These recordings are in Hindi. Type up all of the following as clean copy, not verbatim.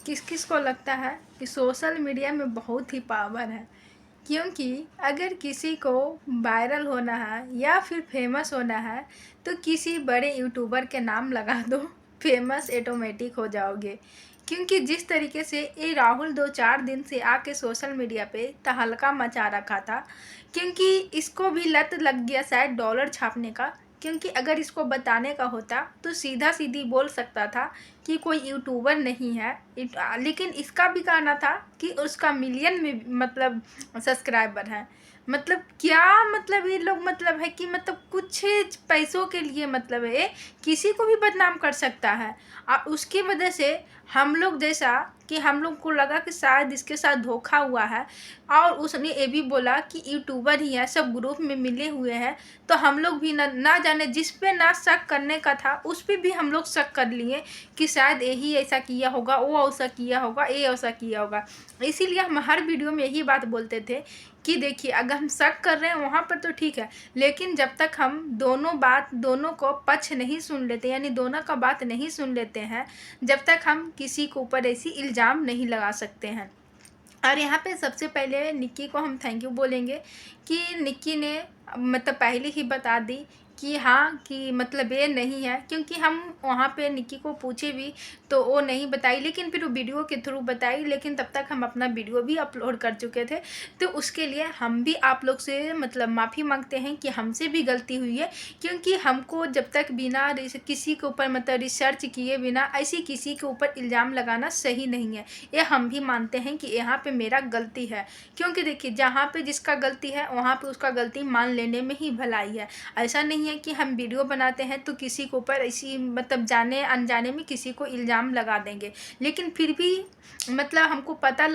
किस किस को लगता है कि सोशल मीडिया में बहुत ही पावर है, क्योंकि अगर किसी को वायरल होना है या फिर फेमस होना है तो किसी बड़े यूट्यूबर के नाम लगा दो, फेमस ऑटोमेटिक हो जाओगे। क्योंकि जिस तरीके से ये राहुल 2-4 दिन से आके सोशल मीडिया पे तहलका मचा रखा था, क्योंकि इसको भी लत लग गया शायद डॉलर छापने का। क्योंकि अगर इसको बताने का होता तो सीधा सीधी बोल सकता था कि कोई यूट्यूबर नहीं है, लेकिन इसका भी कहना था कि उसका मिलियन में मतलब सब्सक्राइबर है। मतलब क्या, मतलब ये लोग मतलब है कि मतलब कुछ पैसों के लिए मतलब ये किसी को भी बदनाम कर सकता है। और उसकी वजह से हम लोग जैसा कि हम लोग को लगा कि शायद इसके साथ धोखा हुआ है, और उसने ये भी बोला कि यूट्यूबर ही है, सब ग्रुप में मिले हुए हैं। तो हम लोग भी ना जाने जिस पे ना शक करने का था उस पे भी हम लोग शक कर लिए कि शायद यही ऐसा किया होगा, वो ऐसा किया होगा, ये ऐसा किया होगा। इसीलिए हम हर वीडियो में यही बात बोलते थे कि देखिए, अगर हम शक कर रहे हैं वहाँ पर तो ठीक है, लेकिन जब तक हम दोनों को पक्ष नहीं सुन लेते, यानी दोनों का बात नहीं सुन लेते हैं, जब तक हम किसी के ऊपर ऐसी इल्ज़ाम नहीं लगा सकते हैं। और यहाँ पे सबसे पहले निक्की को हम थैंक यू बोलेंगे कि निक्की ने मतलब पहले ही बता दी कि हाँ, कि मतलब ये नहीं है। क्योंकि हम वहाँ पे निक्की को पूछे भी तो वो नहीं बताई, लेकिन फिर वो वीडियो के थ्रू बताई। लेकिन तब तक हम अपना वीडियो भी अपलोड कर चुके थे, तो उसके लिए हम भी आप लोग से मतलब माफ़ी मांगते हैं कि हमसे भी गलती हुई है। क्योंकि हमको जब तक बिना किसी के ऊपर मतलब रिसर्च किए बिना ऐसी किसी के ऊपर इल्ज़ाम लगाना सही नहीं है। ये हम भी मानते हैं कि यहाँ पे मेरा गलती है। क्योंकि देखिए, जहाँ पे जिसका गलती है वहाँ पे उसका गलती मान लेने में ही भलाई है। ऐसा नहीं है कि हम वीडियो बनाते हैं तो किसी के ऊपर ऐसी मतलब जाने अनजाने में किसी को इल्ज़ाम लगा देंगे। लेकिन फिर भी मतलब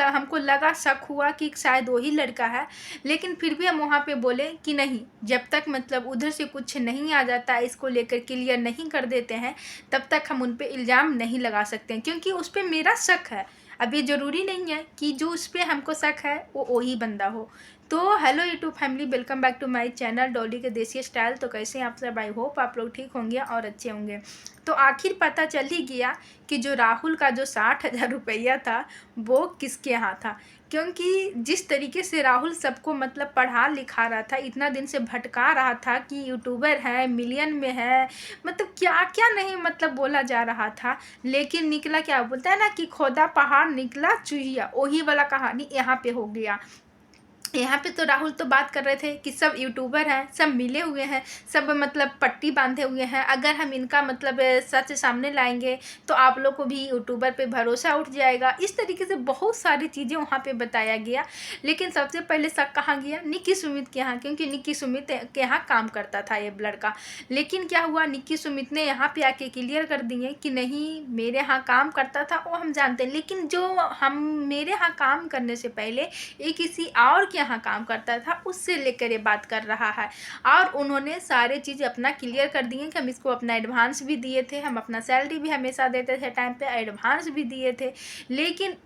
हमको लगा, शक हुआ कि शायद वही लड़का है। लेकिन फिर भी हम वहाँ पे बोले कि नहीं, जब तक मतलब उधर से कुछ नहीं आ जाता, इसको लेकर क्लियर नहीं कर देते हैं, तब तक हम उन पे इल्ज़ाम नहीं लगा सकते हैं। क्योंकि उस पे मेरा शक है। अब ये ज़रूरी नहीं है कि जो उस पे हमको शक है वो वही बंदा हो। तो hello YouTube family, welcome back to my channel Dolly के देसी स्टाइल। तो कैसे हैं आप सब? आई होप आप लोग ठीक होंगे और अच्छे होंगे। तो आखिर पता चल ही गया कि जो राहुल का जो 60,000 रुपया था वो किसके यहाँ था। क्योंकि जिस तरीके से राहुल सबको मतलब पढ़ा लिखा रहा था, इतना दिन से भटका रहा था कि यूट्यूबर है, मिलियन में है, मतलब क्या क्या नहीं मतलब बोला जा रहा था। लेकिन निकला क्या बोलता है ना कि खोदा पहाड़ निकला चूहिया, वही वाला कहानी यहाँ पे हो गया। यहाँ पे तो राहुल तो बात कर रहे थे कि सब यूट्यूबर हैं, सब मिले हुए हैं, सब मतलब पट्टी बांधे हुए हैं। अगर हम इनका मतलब सच सामने लाएंगे तो आप लोग को भी यूट्यूबर पे भरोसा उठ जाएगा। इस तरीके से बहुत सारी चीज़ें वहाँ पे बताया गया। लेकिन सबसे पहले शक कहाँ गया? निक्की सुमित के यहाँ, क्योंकि निक्की सुमित के यहाँ काम करता था ये लड़का। लेकिन क्या हुआ, निक्की सुमित ने यहाँ पे आके क्लियर कर दिए कि नहीं, मेरे यहाँ काम करता था वो हम जानते हैं, लेकिन जो हम मेरे यहाँ काम करने से पहले ये किसी और के यहाँ काम करता था, उससे लेकर ये बात कर रहा है। और उन्होंने सारे चीज़ अपना क्लियर कर दिए कि हम इसको अपना एडवांस भी दिए थे, हम अपना सैलरी भी हमेशा देते थे टाइम पे, एडवांस भी दिए थे। लेकिन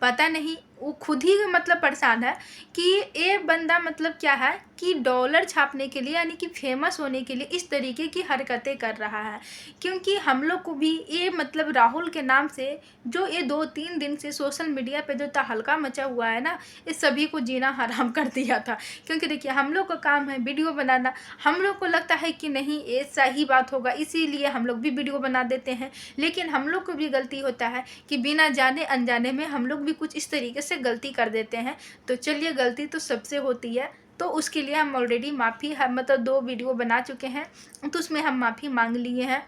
पता नहीं वो खुद ही मतलब परेशान है कि ये बंदा मतलब क्या है कि डॉलर छापने के लिए, यानी कि फेमस होने के लिए इस तरीके की हरकतें कर रहा है। क्योंकि हम लोग को भी ये मतलब राहुल के नाम से जो ये 2-3 दिन से सोशल मीडिया पे जो तहलका मचा हुआ है ना, इस सभी को जीना हराम कर दिया था। क्योंकि देखिए, हम लोग का काम है वीडियो बनाना, हम लोग को लगता है कि नहीं ये सही बात होगा, इसीलिए हम लोग भी वीडियो बना देते हैं। लेकिन हम लोग को भी गलती होता है कि बिना जाने अनजाने में हम लोग भी कुछ इस तरीके से गलती कर देते हैं। तो चलिए, गलती तो सबसे होती है, तो उसके लिए हम ऑलरेडी माफ़ी हम मतलब 2 वीडियो बना चुके हैं, तो उसमें हम माफ़ी मांग लिए हैं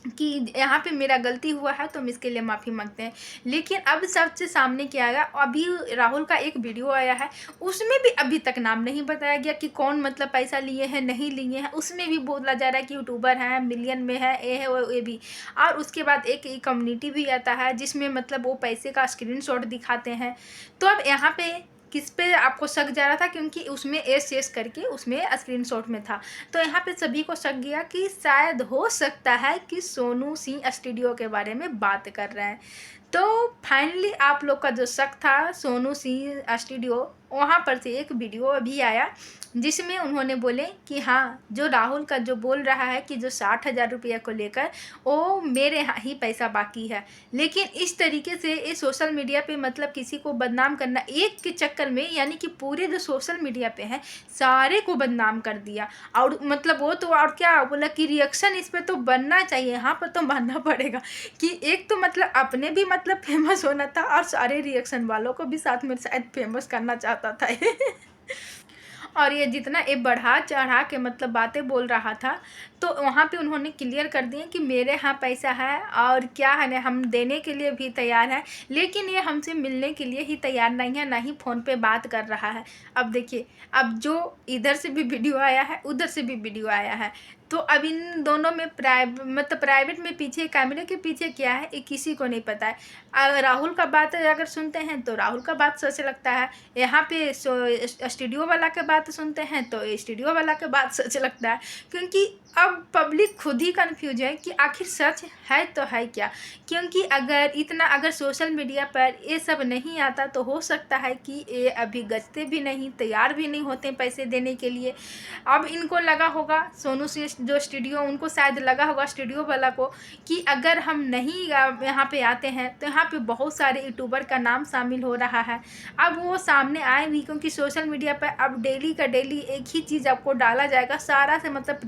कि यहाँ पे मेरा गलती हुआ है, तो हम इसके लिए माफ़ी मांगते हैं। लेकिन अब सबसे सामने क्या आएगा, अभी राहुल का एक वीडियो आया है, उसमें भी अभी तक नाम नहीं बताया गया कि कौन मतलब पैसा लिए हैं नहीं लिए हैं। उसमें भी बोला जा रहा है कि यूट्यूबर हैं, मिलियन में है, ये है वो ये भी। और उसके बाद एक कम्युनिटी भी आता है जिसमें मतलब वो पैसे का स्क्रीनशॉट दिखाते हैं। तो अब यहाँ पे किस पे आपको शक जा रहा था? क्योंकि उसमें एस करके उसमें स्क्रीनशॉट में था। तो यहाँ पे सभी को शक गया कि शायद हो सकता है कि सोनू सिंह स्टूडियो के बारे में बात कर रहे हैं। तो फाइनली आप लोग का जो शक था सोनू सिंह स्टूडियो वहाँ पर से एक वीडियो अभी आया जिसमें उन्होंने बोले कि हाँ, जो राहुल का जो बोल रहा है कि जो 60,000 रुपया को लेकर वो मेरे यहाँ ही पैसा बाकी है। लेकिन इस तरीके से ये सोशल मीडिया पे मतलब किसी को बदनाम करना एक के चक्कर में, यानी कि पूरे जो सोशल मीडिया पे हैं सारे को बदनाम कर दिया। और मतलब वो तो और क्या बोला कि रिएक्शन इस पे तो बनना चाहिए, यहाँ पर तो मानना पड़ेगा कि एक तो मतलब अपने भी मतलब फेमस होना था और सारे रिएक्शन वालों को भी साथ में शायद फेमस करना चाहता था और ये जितना ये बढ़ा चढ़ा के मतलब बातें बोल रहा था, तो वहाँ पे उन्होंने क्लियर कर दिए कि मेरे यहाँ पैसा है और क्या है ना, हम देने के लिए भी तैयार हैं, लेकिन ये हमसे मिलने के लिए ही तैयार नहीं है, ना ही फ़ोन पे बात कर रहा है। अब देखिए, अब जो इधर से भी वीडियो आया है उधर से भी वीडियो आया है, तो अब इन दोनों में मतलब प्राइवेट में पीछे कैमरे के पीछे क्या है ये किसी को नहीं पता है। राहुल का बात अगर सुनते हैं तो राहुल का बात सच लगता है, यहाँ पे स्टूडियो वाला के बात सुनते हैं तो स्टूडियो वाला के बात सच लगता है, क्योंकि अब पब्लिक खुद ही कंफ्यूज है कि आखिर सच है तो है क्या। क्योंकि अगर सोशल मीडिया पर ये सब नहीं आता तो हो सकता है कि ये अभी गजते भी नहीं, तैयार भी नहीं होते पैसे देने के लिए। अब इनको लगा होगा, सोनू से जो स्टूडियो, उनको शायद लगा होगा स्टूडियो वाला को कि अगर हम नहीं यहाँ पे आते हैं तो यहाँ पे बहुत सारे यूट्यूबर का नाम शामिल हो रहा है। अब वो सामने आए भी, क्योंकि सोशल मीडिया पर अब डेली का डेली एक ही चीज़ आपको डाला जाएगा, सारा से मतलब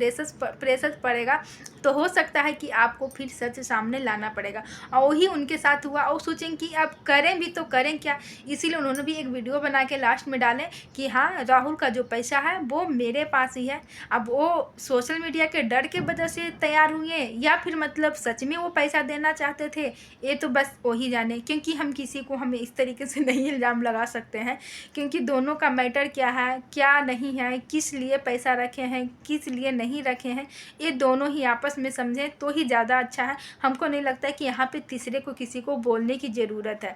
प्रेशर पड़ेगा, तो हो सकता है कि आपको फिर सच सामने लाना पड़ेगा। और वही उनके साथ हुआ, और सोचें कि अब करें भी तो करें क्या। इसीलिए उन्होंने भी एक वीडियो बना के लास्ट में डालें कि हाँ, राहुल का जो पैसा है वो मेरे पास ही है। अब वो सोशल मीडिया के डर के वजह से तैयार हुए या फिर मतलब सच में वो पैसा देना चाहते थे, ये तो बस वही जाने। क्योंकि हम किसी को हमें इस तरीके से नहीं इल्ज़ाम लगा सकते हैं, क्योंकि दोनों का मैटर क्या है क्या नहीं है, किस लिए पैसा रखे हैं किस लिए नहीं रखे हैं, ये दोनों ही आपस में समझें तो ही ज़्यादा अच्छा है। हमको नहीं लगता है कि यहाँ पे तीसरे को किसी को बोलने की ज़रूरत है।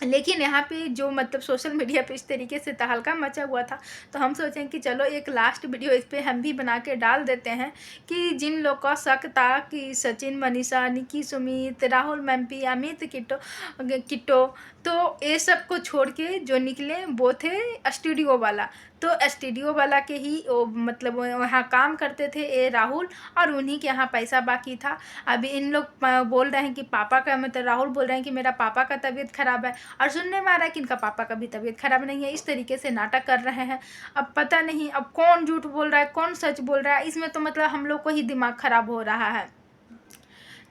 लेकिन यहाँ पे जो मतलब सोशल मीडिया पे इस तरीके से तहलका मचा हुआ था, तो हम सोचें कि चलो एक लास्ट वीडियो इस पे हम भी बना के डाल देते हैं कि जिन लोग का शक था कि सचिन, मनीषा, निकी, सुमित, राहुल मैम्पी, अमित किट्टो, तो ये सब को छोड़ के जो निकले वो थे स्टूडियो वाला। तो स्टूडियो वाला के ही वो मतलब वहाँ काम करते थे ये राहुल, और उन्हीं के यहाँ पैसा बाकी था। अभी इन लोग बोल रहे हैं कि पापा का, मतलब राहुल बोल रहे हैं कि मेरा पापा का तबीयत ख़राब है, और सुनने में आ रहा है कि इनका पापा का भी तबीयत ख़राब नहीं है। इस तरीके से नाटक कर रहे हैं। अब पता नहीं अब कौन झूठ बोल रहा है कौन सच बोल रहा है, इसमें तो मतलब हम लोग को ही दिमाग ख़राब हो रहा है।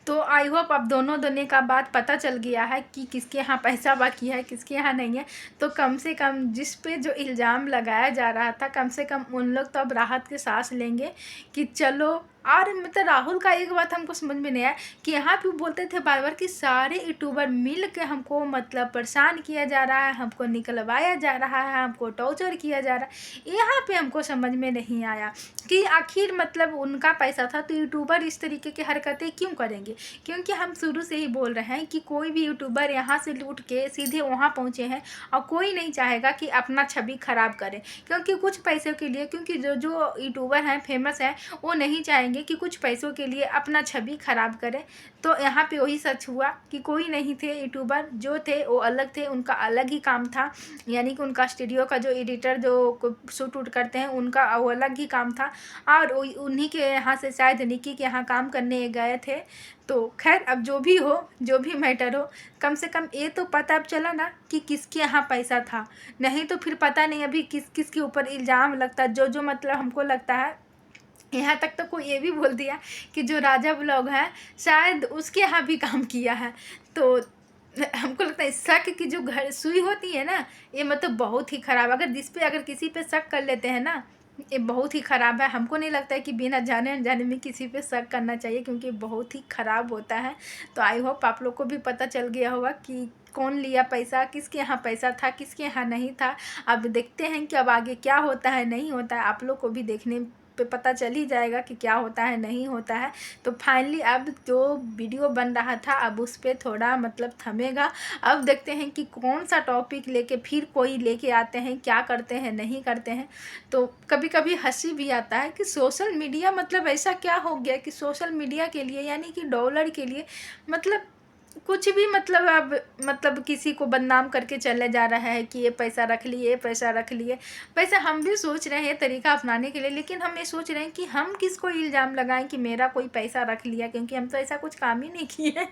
तो आई होप अब दोनों का बात पता चल गया है कि किसके यहाँ पैसा बाकी है किसके यहाँ नहीं है। तो कम से कम जिस पे जो इल्ज़ाम लगाया जा रहा था, कम से कम उन लोग तो अब राहत की सांस लेंगे कि चलो। और मतलब राहुल का एक बात हमको समझ में नहीं आया कि यहाँ पे बोलते थे बार बार कि सारे यूट्यूबर मिल के हमको मतलब परेशान किया जा रहा है, हमको निकलवाया जा रहा है, हमको टॉर्चर किया जा रहा है। यहाँ पे हमको समझ में नहीं आया कि आखिर मतलब उनका पैसा था तो यूट्यूबर इस तरीके की हरकतें क्यों करेंगे। क्योंकि हम शुरू से ही बोल रहे हैं कि कोई भी यूट्यूबर यहाँ से लूट के सीधे वहाँ पहुँचे हैं, और कोई नहीं चाहेगा कि अपना छवि ख़राब करें, क्योंकि कुछ पैसों के लिए, क्योंकि जो यूट्यूबर हैं फेमस हैं वो नहीं चाहेंगे कि कुछ पैसों के लिए अपना छवि ख़राब करें। तो यहाँ पे वही सच हुआ कि कोई नहीं थे यूट्यूबर, जो थे वो अलग थे, उनका अलग ही काम था। यानी कि उनका स्टूडियो का जो एडिटर जो शूट वूट करते हैं उनका वो अलग ही काम था, और उन्हीं के यहाँ से शायद निकी के यहाँ काम करने गए थे। तो खैर अब जो भी हो, जो भी मैटर हो, कम से कम ये तो पता अब चला ना कि किसके यहाँ पैसा था। नहीं तो फिर पता नहीं अभी किस किस के ऊपर इल्ज़ाम लगता, जो मतलब हमको लगता है यहाँ तक तो कोई ये भी बोल दिया कि जो राजा ब्लॉग है शायद उसके यहाँ भी काम किया है। तो हमको लगता है शक की जो घर सुई होती है ना, ये मतलब बहुत ही ख़राब, अगर किसी पे शक कर लेते हैं ना, ये बहुत ही ख़राब है। हमको नहीं लगता है कि बिना जाने अनजाने में किसी पे शक करना चाहिए, क्योंकि बहुत ही ख़राब होता है। तो आई होप आप लोग को भी पता चल गया होगा कि कौन लिया पैसा, किसके यहाँ पैसा था किसके यहाँ नहीं था। अब देखते हैं कि अब आगे क्या होता है नहीं होता है, आप लोग को भी देखने पे पता चल ही जाएगा कि क्या होता है नहीं होता है। तो फाइनली अब जो वीडियो बन रहा था अब उस पर थोड़ा मतलब थमेगा। अब देखते हैं कि कौन सा टॉपिक लेके फिर कोई लेके आते हैं, क्या करते हैं नहीं करते हैं। तो कभी कभी हंसी भी आता है कि सोशल मीडिया मतलब ऐसा क्या हो गया कि सोशल मीडिया के लिए, यानी कि डॉलर के लिए मतलब कुछ भी मतलब अब मतलब किसी को बदनाम करके चले जा रहा है कि ये पैसा रख लिए, ये पैसा रख लिए। वैसे हम भी सोच रहे हैं तरीका अपनाने के लिए, लेकिन हम ये सोच रहे हैं कि हम किसको इल्ज़ाम लगाएं कि मेरा कोई पैसा रख लिया, क्योंकि हम तो ऐसा कुछ काम ही नहीं किए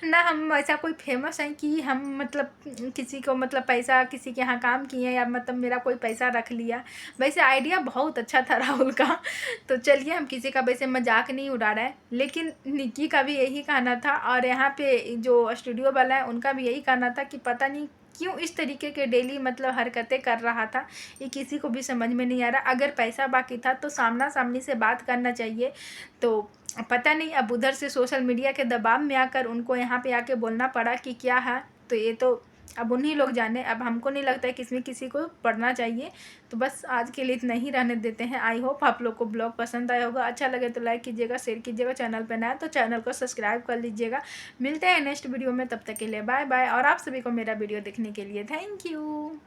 ना हम ऐसा कोई फेमस हैं कि हम मतलब किसी को मतलब पैसा किसी के यहाँ काम किए या मतलब मेरा कोई पैसा रख लिया। वैसे आइडिया बहुत अच्छा था राहुल का। तो चलिए हम किसी का वैसे मजाक नहीं उड़ा रहे हैं, लेकिन निक्की का भी यही कहना था और यहाँ पे जो स्टूडियो वाला है उनका भी यही कहना था कि पता नहीं क्यों इस तरीके के डेली मतलब हरकतें कर रहा था, ये किसी को भी समझ में नहीं आ रहा। अगर पैसा बाकी था तो सामना सामनी से बात करना चाहिए। तो पता नहीं अब उधर से सोशल मीडिया के दबाव में आकर उनको यहाँ पे आके बोलना पड़ा कि क्या है, तो ये तो अब उन्हीं लोग जाने। अब हमको नहीं लगता है कि इसमें किसी को पढ़ना चाहिए। तो बस आज के लिए इतना ही रहने देते हैं। आई होप आप लोग को ब्लॉग पसंद आया होगा। अच्छा लगे तो लाइक कीजिएगा, शेयर कीजिएगा। चैनल पर नया है तो चैनल को सब्सक्राइब कर लीजिएगा। मिलते हैं नेक्स्ट वीडियो में, तब तक के लिए बाय बाय। और आप सभी को मेरा वीडियो देखने के लिए थैंक यू।